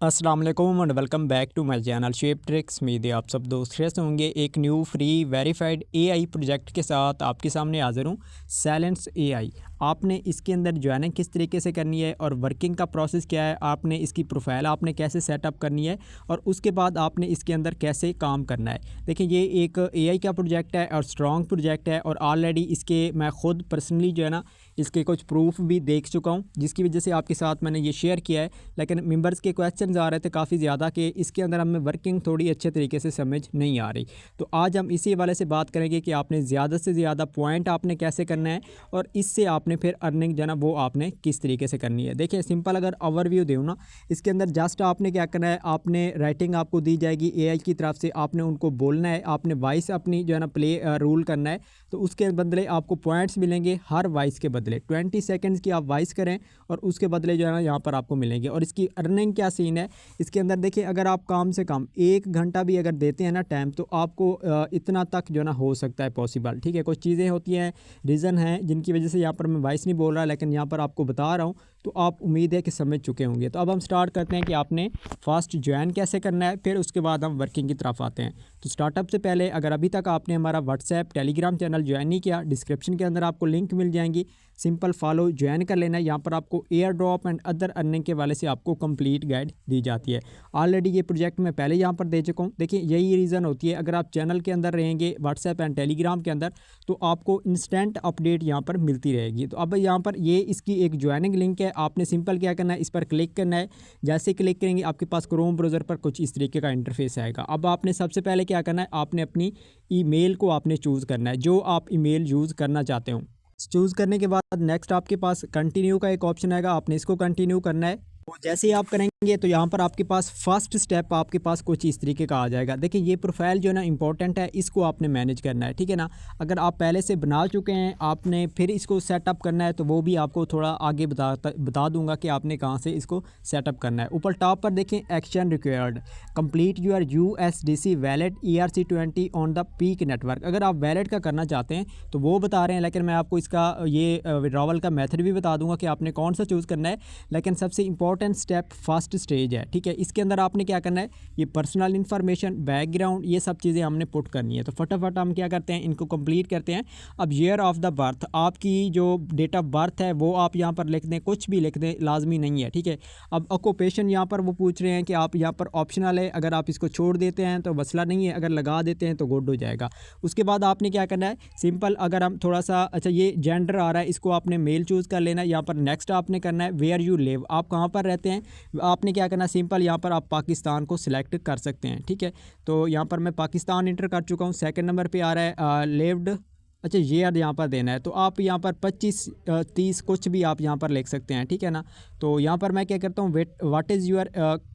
अस्सलाम वालेकुम and welcome back to my channel shape tricks. उम्मीद है आप सब दोस्त खैरियत से होंगे। एक new free verified AI project के साथ आपके सामने हाजिर हूँ। साइलेंस एआई आपने इसके अंदर ज्वाइनिंग किस तरीके से करनी है और वर्किंग का प्रोसेस क्या है, आपने इसकी प्रोफाइल आपने कैसे सेटअप करनी है और उसके बाद आपने इसके अंदर कैसे काम करना है। देखिए ये एक एआई का प्रोजेक्ट है और स्ट्रॉन्ग प्रोजेक्ट है और ऑलरेडी इसके मैं ख़ुद पर्सनली जो है ना इसके कुछ प्रूफ भी देख चुका हूँ, जिसकी वजह से आपके साथ मैंने ये शेयर किया है। लेकिन मेंबर्स के क्वेश्चन आ रहे थे काफ़ी ज़्यादा कि इसके अंदर हमें वर्किंग थोड़ी अच्छे तरीके से समझ नहीं आ रही। तो आज हम इसी वाले से बात करेंगे कि आपने ज़्यादा से ज़्यादा पॉइंट आपने कैसे करना है और इससे आपने फिर अर्निंग जो है ना वो आपने किस तरीके से करनी है। देखिए सिंपल अगर ओवरव्यू दूँ ना, इसके अंदर जस्ट आपने क्या करना है, आपने राइटिंग आपको दी जाएगी एआई की तरफ से, आपने उनको बोलना है, आपने वॉइस अपनी जो है ना प्ले रूल करना है। तो उसके बदले आपको पॉइंट्स मिलेंगे हर वॉइस के बदले 20 सेकंड्स की आप वॉइस करें और उसके बदले जो है ना यहाँ पर आपको मिलेंगे। और इसकी अर्निंग क्या सीन है इसके अंदर, देखिए अगर आप काम से कम 1 घंटा भी अगर देते हैं ना टाइम, तो आपको इतना तक जो है ना हो सकता है पॉसिबल। ठीक है, कुछ चीज़ें होती हैं, रीज़न हैं जिनकी वजह से यहाँ पर मैं वॉइस नहीं बोल रहा, लेकिन यहाँ पर आपको बता रहा हूँ तो आप उम्मीद है कि समझ चुके होंगे। तो अब हम स्टार्ट करते हैं कि आपने फर्स्ट ज्वाइन कैसे करना है, फिर उसके बाद हम वर्किंग की तरफ आते हैं। तो स्टार्टअप से पहले अगर अभी तक आपने हमारा व्हाट्सएप टेलीग्राम चैनल ज्वाइन नहीं किया, डिस्क्रिप्शन के अंदर आपको लिंक मिल जाएंगी, सिंपल फॉलो ज्वाइन कर लेना है। यहाँ पर आपको air drop and other earning के वाले से आपको कंप्लीट गाइड दी जाती है। ऑलरेडी ये प्रोजेक्ट मैं पहले यहाँ पर दे चुका हूँ। देखिए यही रीज़न होती है, अगर आप चैनल के अंदर रहेंगे व्हाट्सएप एंड टेलीग्राम के अंदर तो आपको इंस्टेंट अपडेट यहाँ पर मिलती रहेगी। तो अब यहाँ पर ये इसकी एक ज्वाइनिंग लिंक है, आपने सिंपल क्या करना है, इस पर क्लिक करना है। जैसे क्लिक करेंगे आपके पास क्रोम ब्राउज़र पर कुछ इस तरीके का इंटरफेस आएगा। अब आपने सबसे पहले क्या करना है, आपने अपनी ईमेल को आपने चूज़ करना है, जो आप ईमेल यूज़ करना चाहते हो। चूज़ करने के बाद नेक्स्ट आपके पास कंटिन्यू का एक ऑप्शन आएगा, आपने इसको कंटिन्यू करना है। तो जैसे ही आप करेंगे तो यहाँ पर आपके पास फर्स्ट स्टेप आपके पास कुछ इस तरीके का आ जाएगा। देखिए ये प्रोफाइल जो है ना इंपॉर्टेंट है, इसको आपने मैनेज करना है। ठीक है ना, अगर आप पहले से बना चुके हैं, आपने फिर इसको सेटअप करना है तो वो भी आपको थोड़ा आगे बता दूंगा कि आपने कहाँ से इसको सेटअप करना है। ऊपर टॉप पर देखें action required complete your USDC wallet ERC20 on the peak network. अगर आप वैलेट का करना चाहते हैं तो वो बता रहे हैं, लेकिन मैं आपको इसका ये विड्रॉवल का मेथड भी बता दूंगा कि आपने कौन सा चूज़ करना है। लेकिन सबसे इंपॉर्टेंट स्टेप फर्स्ट स्टेज है। ठीक है, इसके अंदर आपने क्या करना है, ये पर्सनल इंफॉर्मेशन बैकग्राउंड ये सब चीज़ें हमने पुट करनी है। तो फटाफट हम क्या करते हैं, इनको कंप्लीट करते हैं। अब ईयर ऑफ द बर्थ, आपकी जो डेट ऑफ बर्थ है वो आप यहाँ पर लिख दें, कुछ भी लिख दें, लाजमी नहीं है। ठीक है, अब ऑक्यूपेशन यहाँ पर वो पूछ रहे हैं कि आप यहाँ पर ऑप्शनल है, अगर आप इसको छोड़ देते हैं तो मसला नहीं है, अगर लगा देते हैं तो गुड हो जाएगा। उसके बाद आपने क्या करना है, सिंपल अगर हम थोड़ा सा अच्छा ये जेंडर आ रहा है, इसको आपने मेल चूज़ कर लेना है। यहाँ पर नेक्स्ट आपने करना है, वेयर यू लिव, आप कहाँ पर रहते हैं, आपने क्या करना, सिंपल यहाँ पर आप पाकिस्तान को सिलेक्ट कर सकते हैं। ठीक है, तो यहाँ पर मैं पाकिस्तान इंटर कर चुका हूँ। सेकंड नंबर पे आ रहा है लिव्ड, अच्छा ये यहाँ पर देना है, तो आप यहाँ पर 25 30 कुछ भी आप यहाँ पर लिख सकते हैं। ठीक है ना, तो यहाँ पर मैं क्या करता हूँ, what is your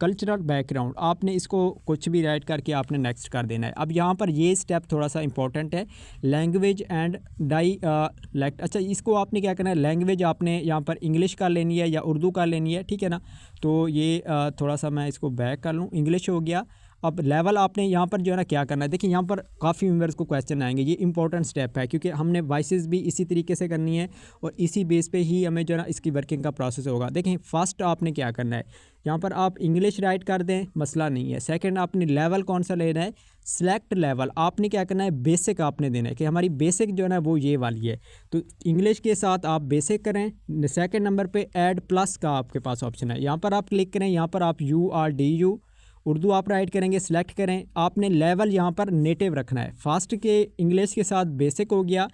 cultural background, आपने इसको कुछ भी राइट करके आपने नेक्स्ट कर देना है। अब यहाँ पर ये स्टेप थोड़ा सा इंपॉर्टेंट है, लैंग्वेज एंड डायलेक्ट। अच्छा इसको आपने क्या करना है, लैंग्वेज आपने यहाँ पर इंग्लिश कर लेनी है या उर्दू कर लेनी है। ठीक है ना, तो ये थोड़ा सा मैं इसको बैक कर लूँ, इंग्लिश हो गया। अब लेवल आपने यहाँ पर जो है ना क्या करना है, देखिए यहाँ पर काफ़ी मेंबर्स को क्वेश्चन आएंगे, ये इंपॉर्टेंट स्टेप है क्योंकि हमने वॉइसेस भी इसी तरीके से करनी है और इसी बेस पे ही हमें जो है ना इसकी वर्किंग का प्रोसेस होगा। देखें फर्स्ट आपने क्या करना है, यहाँ पर आप इंग्लिश राइट कर दें, मसला नहीं है। सेकंड आपने लेवल कौन सा लेना है, सेलेक्ट लेवल, आपने क्या करना है, बेसिक आपने देना है कि हमारी बेसिक जो है ना वो ये वाली है, तो इंग्लिश के साथ आप बेसिक करें। सेकंड नंबर पे ऐड प्लस का आपके पास ऑप्शन है, यहाँ पर आप क्लिक करें, यहाँ पर आप URDU उर्दू आप राइट करेंगे, सिलेक्ट करें। आपने लेवल यहाँ पर नेटिव रखना है, फास्ट के इंग्लिश के साथ बेसिक हो गया,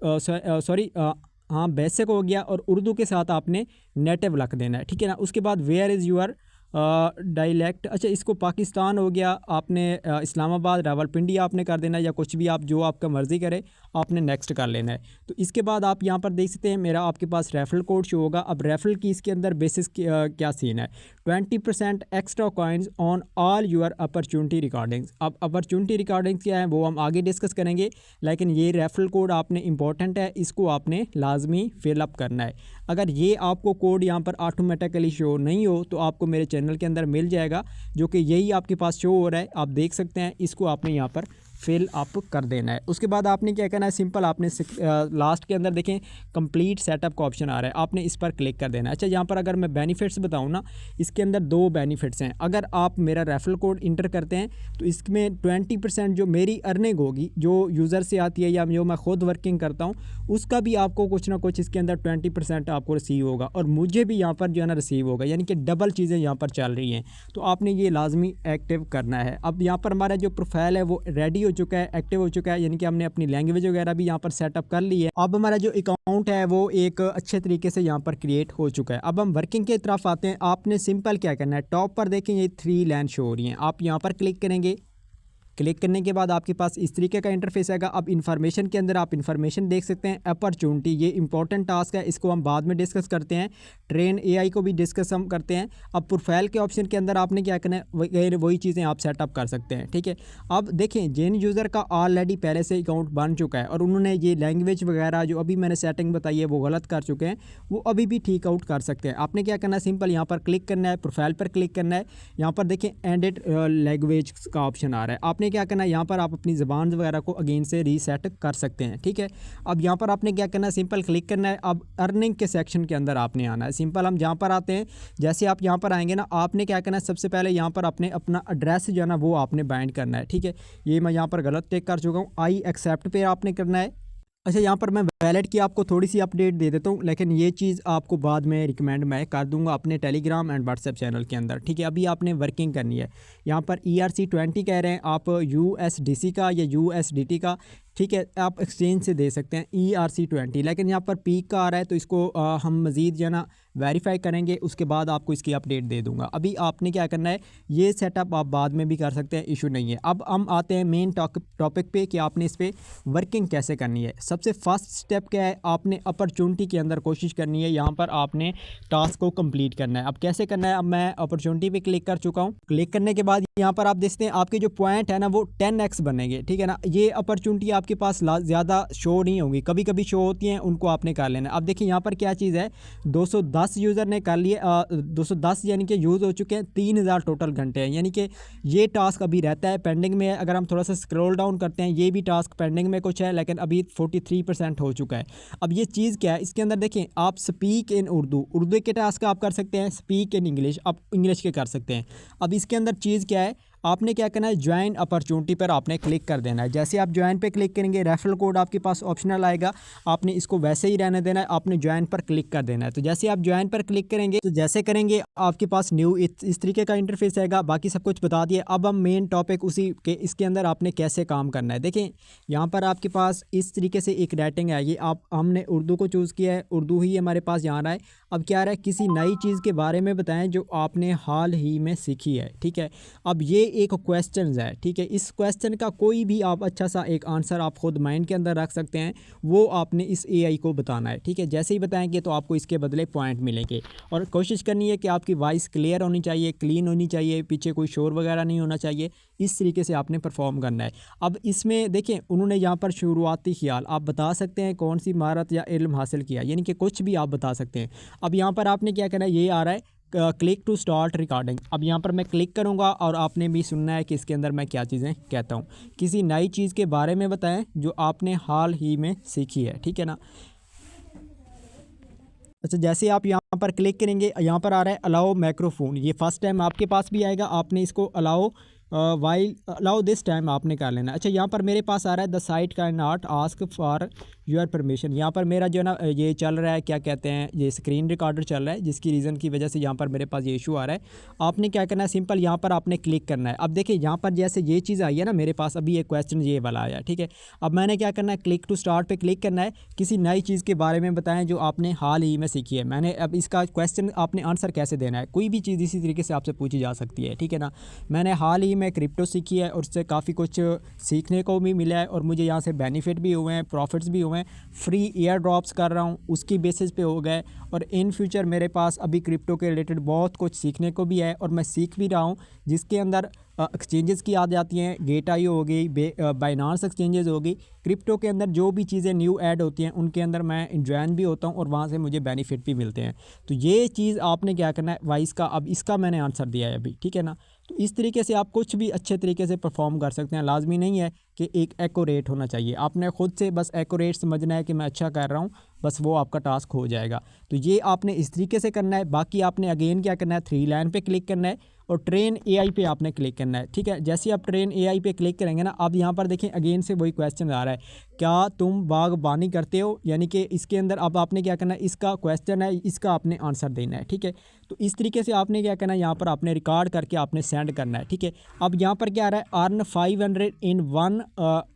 सॉरी हाँ बेसिक हो गया, और उर्दू के साथ आपने नेटिव रख देना है। ठीक है ना, उसके बाद वेयर इज़ यूर डायलेक्ट, अच्छा इसको पाकिस्तान हो गया, आपने इस्लामाबाद रावलपिंडी आपने कर देना है या कुछ भी आप जो आपका मर्ज़ी करे आपने नेक्स्ट कर लेना है। तो इसके बाद आप यहाँ पर देख सकते हैं मेरा आपके पास रेफरल कोड शो होगा। अब रेफरल की इसके अंदर बेसिस क्या सीन है, 20% extra coins on all your opportunity recordings. अब अपॉर्चुनिटी रिकॉर्डिंग्स क्या है वो हम आगे डिस्कस करेंगे, लेकिन ये रेफरल कोड आपने इंपॉर्टेंट है, इसको आपने लाजमी फिलअप करना है। अगर ये आपको कोड यहाँ पर ऑटोमेटिकली शो नहीं हो तो आपको मेरे चैनल के अंदर मिल जाएगा, जो कि यही आपके पास शो हो रहा है, आप देख सकते हैं। इसको आपने यहाँ पर फिल अप कर देना है। उसके बाद आपने क्या करना है, सिंपल आपने लास्ट के अंदर देखें कंप्लीट सेटअप का ऑप्शन आ रहा है, आपने इस पर क्लिक कर देना है। अच्छा, यहाँ पर अगर मैं बेनिफिट्स बताऊँ ना, इसके अंदर 2 बेनिफिट्स हैं। अगर आप मेरा रेफरल कोड इंटर करते हैं तो इसमें 20% जो मेरी अर्निंग होगी, जो यूज़र से आती है या जो मैं खुद वर्किंग करता हूँ, उसका भी आपको कुछ ना कुछ इसके अंदर 20% आपको रिसीव होगा और मुझे भी यहाँ पर जो है ना रिसीव होगा, यानी कि डबल चीज़ें यहाँ पर चल रही हैं। तो आपने ये लाजमी एक्टिव करना है। अब यहाँ पर हमारा जो प्रोफाइल है वो रेडी हो चुका है, एक्टिव हो चुका है, यानी कि हमने अपनी लैंग्वेज वगैरह भी यहाँ पर सेटअप कर ली है। अब हमारा जो अकाउंट है वो एक अच्छे तरीके से यहाँ पर क्रिएट हो चुका है। अब हम वर्किंग की तरफ आते हैं। आपने सिंपल क्या करना है, टॉप पर देखें ये 3 लाइन शो हो रही हैं, आप यहाँ पर क्लिक करेंगे। क्लिक करने के बाद आपके पास इस तरीके का इंटरफेस आएगा। अब इन्फॉर्मेशन के अंदर आप इन्फॉर्मेशन देख सकते हैं। अपॉर्चुनिटी, ये इंपॉर्टेंट टास्क है, इसको हम बाद में डिस्कस करते हैं। ट्रेन एआई को भी डिस्कस हम करते हैं। अब प्रोफाइल के ऑप्शन के अंदर आपने क्या करना है, वही चीज़ें आप सेटअप कर सकते हैं, ठीक है। अब देखें जिन यूज़र का ऑलरेडी पहले से अकाउंट बन चुका है और उन्होंने ये लैंग्वेज वगैरह जो अभी मैंने सेटिंग बताई है वो गलत कर चुके हैं, वो अभी भी ठीक आउट कर सकते हैं। आपने क्या करना है, सिंपल यहाँ पर क्लिक करना है, प्रोफाइल पर क्लिक करना है। यहाँ पर देखें एडिट लैंग्वेज का ऑप्शन आ रहा है। आपने क्या करना है, यहाँ पर आप अपनी ज़बान वगैरह को अगेन से रीसेट कर सकते हैं, ठीक है। अब यहाँ पर आपने क्या करना है, सिंपल क्लिक करना है। अब अर्निंग के सेक्शन के अंदर आपने आना है। सिंपल हम जहाँ पर आते हैं, जैसे आप यहाँ पर आएंगे ना, आपने क्या करना है, सबसे पहले यहाँ पर अपने अपना एड्रेस जो है ना वो आपने बाइंड करना है, ठीक है। ये मैं यहाँ पर गलत टिक कर चुका हूँ, आई एक्सेप्ट पे आपने करना है। अच्छा, यहाँ पर मैं वैलेट की आपको थोड़ी सी अपडेट दे देता हूँ, लेकिन ये चीज़ आपको बाद में रिकमेंड मैं कर दूंगा अपने टेलीग्राम एंड व्हाट्सएप चैनल के अंदर, ठीक है। अभी आपने वर्किंग करनी है। यहाँ पर ERC20 कह रहे हैं आप, USDC का या USDT का, ठीक है, आप एक्सचेंज से दे सकते हैं ERC20, लेकिन यहाँ पर पीक का आ रहा है तो इसको हम मज़ीद जो है ना वेरीफाई करेंगे, उसके बाद आपको इसकी अपडेट दे दूंगा। अभी आपने क्या करना है, ये सेटअप आप बाद में भी कर सकते हैं, इशू नहीं है। अब हम आते हैं मेन टॉपिक पे कि आपने इस पर वर्किंग कैसे करनी है। सबसे फर्स्ट स्टेप क्या है, आपने अपॉर्चुनिटी के अंदर कोशिश करनी है, यहाँ पर आपने टास्क को कंप्लीट करना है। अब कैसे करना है, अब मैं अपॉर्चुनिटी पे क्लिक कर चुका हूँ। क्लिक करने के बाद यहाँ पर आप देखते हैं आपके जो पॉइंट है ना वो 10x बनेंगे, ठीक है ना। ये अपॉर्चुनिटी आपके पास ज़्यादा शो नहीं होंगी, कभी कभी शो होती हैं, उनको आपने कर लेना। अब देखिए यहाँ पर क्या चीज़ है, 210 यूज़र ने कर लिए, 210 यानी कि यूज़ हो चुके हैं, 3000 टोटल घंटे हैं, यानी कि ये टास्क अभी रहता है पेंडिंग में है। अगर हम थोड़ा सा स्क्रॉल डाउन करते हैं, ये भी टास्क पेंडिंग में कुछ है, लेकिन अभी 43% हो चुका है। अब ये चीज़ क्या है, इसके अंदर देखें आप स्पीक इन उर्दू के टास्क आप कर सकते हैं, स्पीक इन इंग्लिश आप इंग्लिश के कर सकते हैं। अब इसके अंदर चीज़ क्या है, आपने क्या करना है, ज्वाइन अपॉर्चुनिटी पर आपने क्लिक कर देना है। जैसे आप ज्वाइन पे क्लिक करेंगे, रेफरल कोड आपके पास ऑप्शनल आएगा, आपने इसको वैसे ही रहने देना है, आपने ज्वाइन पर क्लिक कर देना है। तो जैसे आप ज्वाइन पर क्लिक करेंगे, तो जैसे करेंगे आपके पास न्यू इस तरीके का इंटरफेस आएगा। बाकी सब कुछ बता दिए। अब हम मेन टॉपिक उसी के इसके अंदर आपने कैसे काम करना है। देखें यहाँ पर आपके पास इस तरीके से एक रेटिंग है, ये आप हमने उर्दू को चूज़ किया है, उर्दू ही हमारे पास यहाँ रहा है। अब क्या रहा है, किसी नई चीज़ के बारे में बताएं जो आपने हाल ही में सीखी है, ठीक है। अब ये एक क्वेश्चन है, ठीक है। इस क्वेश्चन का कोई भी आप अच्छा सा एक आंसर आप खुद माइंड के अंदर रख सकते हैं, वो आपने इस AI को बताना है, ठीक है। जैसे ही बताएंगे तो आपको इसके बदले पॉइंट मिलेंगे। और कोशिश करनी है कि आपकी वॉइस क्लियर होनी चाहिए, क्लीन होनी चाहिए, पीछे कोई शोर वगैरह नहीं होना चाहिए। इस तरीके से आपने परफॉर्म करना है। अब इसमें देखें उन्होंने यहाँ पर शुरुआती ख्याल आप बता सकते हैं, कौन सी महारत या इल्म हासिल किया, यानी कि कुछ भी आप बता सकते हैं। अब यहाँ पर आपने क्या करना है, ये आ रहा है क्लिक टू स्टार्ट रिकॉर्डिंग। अब यहाँ पर मैं क्लिक करूँगा और आपने भी सुनना है कि इसके अंदर मैं क्या चीज़ें कहता हूँ। किसी नई चीज़ के बारे में बताएं जो आपने हाल ही में सीखी है, ठीक है ना। अच्छा, जैसे आप यहाँ पर क्लिक करेंगे, यहाँ पर आ रहा है अलाउ माइक्रोफोन, ये फर्स्ट टाइम आपके पास भी आएगा, आपने इसको अलाउ दिस टाइम आपने कर लेना। अच्छा, यहाँ पर मेरे पास आ रहा है the site can not ask for your permission. यहाँ पर मेरा जो है ना ये चल रहा है, क्या कहते हैं, ये स्क्रीन रिकॉर्डर चल रहा है, जिसकी रीज़न की वजह से यहाँ पर मेरे पास ये इशू आ रहा है। आपने क्या करना है, सिंपल यहाँ पर आपने क्लिक करना है। अब देखिए यहाँ पर जैसे ये चीज़ आई है ना, मेरे पास अभी एक क्वेश्चन ये वाला आया, ठीक है। अब मैंने क्या करना है, क्लिक टू स्टार्ट पे क्लिक करना है। किसी नई चीज़ के बारे में बताएं जो आपने हाल ही में सीखी है। मैंने अब इसका क्वेश्चन आपने आंसर कैसे देना है, कोई भी चीज़ इसी तरीके से आपसे पूछी जा सकती है, ठीक है ना। मैंने हाल ही में क्रिप्टो सीखी है और उससे काफ़ी कुछ सीखने को भी मिला है और मुझे यहाँ से बेनिफिट भी हुए हैं, प्रॉफिट्स भी हुए हैं। फ्री एयर ड्रॉप्स कर रहा हूँ, उसकी बेसिस पे हो गए। और इन फ्यूचर मेरे पास अभी क्रिप्टो के रिलेटेड बहुत कुछ सीखने को भी है और मैं सीख भी रहा हूँ, जिसके अंदर एक्सचेंजेस की आ जाती हैं, गेट.io हो गई, बाइनांस एक्सचेंजेस हो गई। क्रिप्टो के अंदर जो भी चीज़ें न्यू ऐड होती हैं उनके अंदर मैं ज्वाइन भी होता हूँ और वहाँ से मुझे बेनिफिट भी मिलते हैं। तो ये चीज़ आपने क्या करना है वाइस का, अब इसका मैंने आंसर दिया है अभी, ठीक है ना। तो इस तरीके से आप कुछ भी अच्छे तरीके से परफॉर्म कर सकते हैं। लाजमी नहीं है कि एक एक्यूरेट होना चाहिए, आपने ख़ुद से बस एक्यूरेट समझना है कि मैं अच्छा कर रहा हूँ, बस वो आपका टास्क हो जाएगा। तो ये आपने इस तरीके से करना है। बाकी आपने अगेन क्या करना है, 3 लाइन पे क्लिक करना है और ट्रेन एआई पे आपने क्लिक करना है, ठीक है। जैसे आप ट्रेन एआई पे क्लिक करेंगे ना, अब यहाँ पर देखें अगेन से वही क्वेश्चन आ रहा है, क्या तुम बागबानी करते हो, यानी कि इसके अंदर अब आपने क्या करना है, इसका क्वेश्चन है, इसका आपने आंसर देना है, ठीक है। तो इस तरीके से आपने क्या करना है, यहाँ पर आपने रिकॉर्ड करके आपने सेंड करना है, ठीक है। अब यहाँ पर क्या आ रहा है, earn 500 in one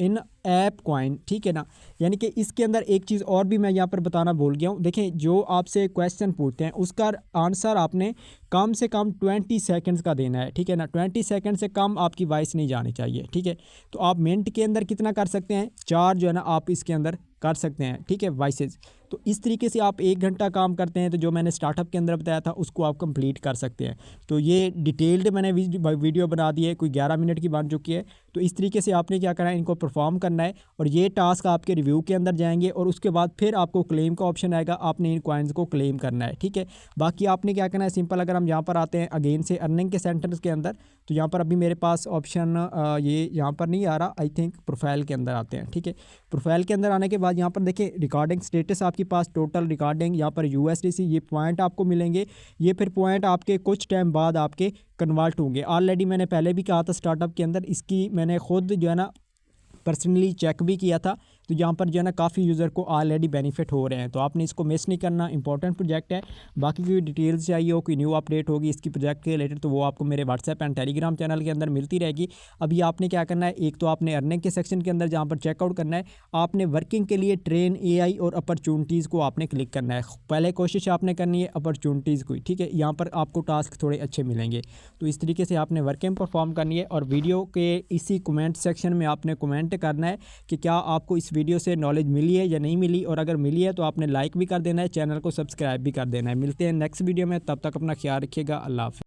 in app coin, ठीक है ना। यानी कि इसके अंदर एक चीज़ और भी मैं यहाँ पर बताना भूल गया हूँ। देखें जो आपसे क्वेश्चन पूछते हैं उसका आंसर आपने कम से कम 20 सेकंड्स का देना है, ठीक है ना। 20 सेकंड से कम आपकी वॉइस नहीं जानी चाहिए, ठीक है। तो आप मिनट के अंदर कितना कर सकते हैं, 4 जो है ना आप इसके अंदर कर सकते हैं, ठीक है, वॉइसेस। तो इस तरीके से आप 1 घंटा काम करते हैं तो जो मैंने स्टार्टअप के अंदर बताया था उसको आप कंप्लीट कर सकते हैं। तो ये डिटेल्ड मैंने वीडियो बना दी है, कोई 11 मिनट की बन चुकी है। तो इस तरीके से आपने क्या करना है, इनको परफॉर्म करना है और ये टास्क आपके रिव्यू के अंदर जाएंगे और उसके बाद फिर आपको क्लेम का ऑप्शन आएगा, आपने इन कॉइन्स को क्लेम करना है, ठीक है। बाकी आपने क्या करना है, सिंपल अगर हम यहाँ पर आते हैं अगेन से अर्निंग के सेंटर्स के अंदर, तो यहाँ पर अभी मेरे पास ऑप्शन ये यहाँ पर नहीं आ रहा, आई थिंक प्रोफाइल के अंदर आते हैं, ठीक है। प्रोफाइल के अंदर आने के बाद यहाँ पर देखिए रिकॉर्डिंग स्टेटस आपके पास टोटल रिकॉर्डिंग, यहाँ पर USDC ये पॉइंट आपको मिलेंगे। ये फिर पॉइंट आपके कुछ टाइम बाद आपके कन्वर्ट होंगे। ऑलरेडी मैंने पहले भी कहा था स्टार्टअप के अंदर, इसकी मैंने खुद जो है ना पर्सनली चेक भी किया था। तो यहाँ पर जो है ना काफ़ी यूज़र को ऑलरेडी बेनिफिट हो रहे हैं, तो आपने इसको मिस नहीं करना, इंपॉर्टेंट प्रोजेक्ट है। बाकी कोई डिटेल्स चाहिए हो, कोई न्यू अपडेट होगी इसकी प्रोजेक्ट के रिलेटेड, तो वो आपको मेरे व्हाट्सएप एंड टेलीग्राम चैनल के अंदर मिलती रहेगी। अभी आपने क्या करना है, एक तो आपने अर्निंग के सेक्शन के अंदर जहाँ पर चेकआउट करना है, आपने वर्किंग के लिए ट्रेन एआई और अपॉर्चुनिटीज़ को आपने क्लिक करना है। पहले कोशिश आपने करनी है अपॉर्चुनिटीज़ को, ठीक है। यहाँ पर आपको टास्क थोड़े अच्छे मिलेंगे। तो इस तरीके से आपने वर्किंग परफॉर्म करनी है और वीडियो के इसी कमेंट सेक्शन में आपने कमेंट करना है कि क्या आपको इस वीडियो से नॉलेज मिली है या नहीं मिली, और अगर मिली है तो आपने लाइक भी कर देना है, चैनल को सब्सक्राइब भी कर देना है। मिलते हैं नेक्स्ट वीडियो में, तब तक अपना ख्याल रखिएगा। अल्लाह हाफ़िज़।